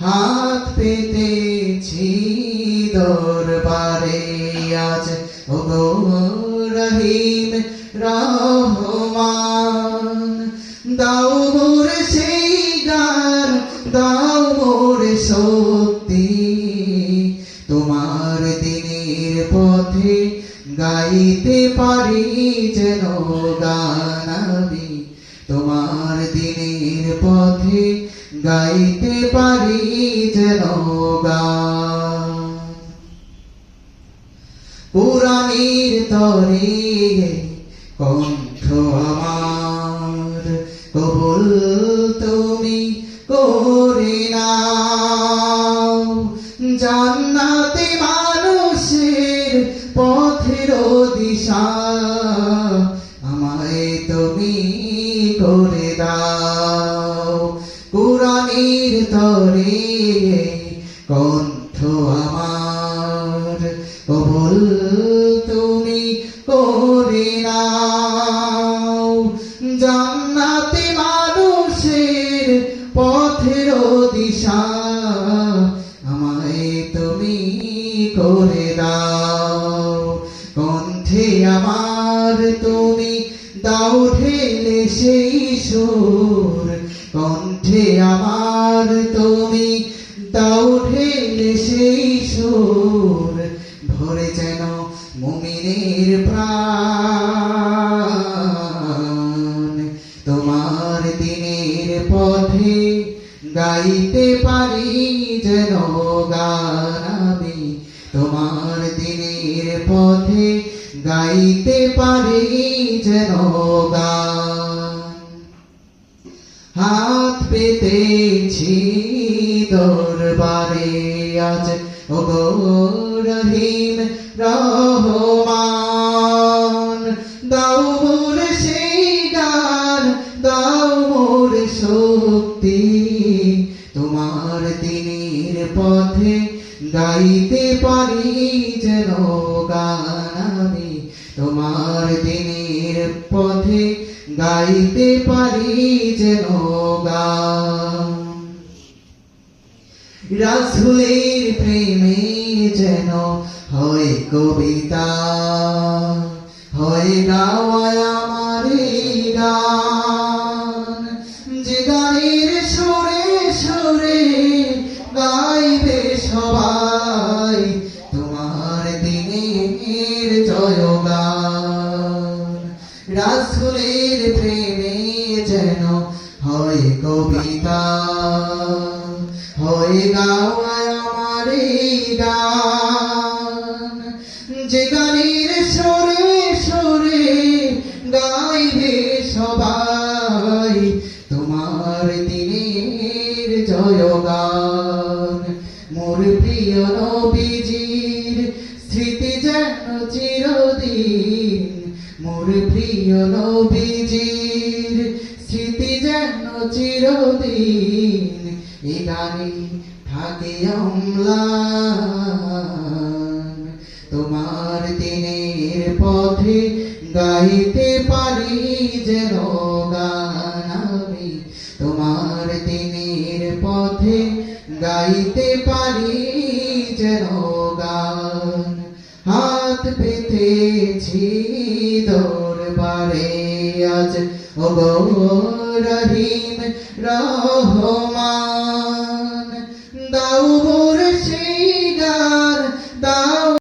হাত পেতেছি দরবারে আজ, ওগো রহিম রহমান। দাও মোরে সেই গান, দাও মোরে শক্তি, তোমার দিনের পথে গাইতে পারি যেন গান আমি। তোমার দিনের পথে গাইতে পারি যেন গান। কুরআনের তরে কণ্ঠ আমার কবুল তুমি করে নাও। জান্নাতে মানুষের পথের দিশা আমায় তুমি করে দাও। কুরআনের তরে কণ্ঠ আমার কবুল তুমি করে নাও। জান্নাতে মানুষের পথের দিশা আমায় তুমি করে দাও। কণ্ঠে আমার তুমি দাও ঢেলে সেই সুর, কণ্ঠে আমার তুমি দাও ঢেলে সেই সুর, ভরে যেন মুমিনের প্রাণ। তোমার দিনের পথে গাইতে পারি যেন গান আমি। তোমার দিনের পথে গাইতে পারি যেন গান। হাত পেতেছি দরবারে আজ, ওগো রহিম রহমান। দাও মোরে সেই গান, দাও মোরে শক্তি, তোমার দিনের পথে গাইতে পারি যেন গান আমি। তোমার দিনের পথে গাইতে পারি যেন গান। রাসূলের প্রেমে যেন হয় কবিতা, হয় গাওয়া আমার গান। যে গানের সুরে সুরে গাইবে সবাই তোমার দিনের জয়গান। রাসূলের প্রেমে যেন হয় কবিতা, হয় গাওয়া আমার গান। যে গানের সুরে সুরে গাইবে সবাই তোমার দিনের জয়গান। মোর প্রিয় নবীজির স্মৃতি যেন চিরদিন, মোর প্রিয় নবীজির স্মৃতি যেন চিরদিন এ গানে থাকে অম্লান। তোমার দিনের পথে গাইতে পারি যেন গান আমি। তোমার দিনের পথে গাইতে পারি যেন গান। হাত পেতেছি দরবারে আজ, ওগো রহিম রহমান। দাও মোরে সেই গান, দাও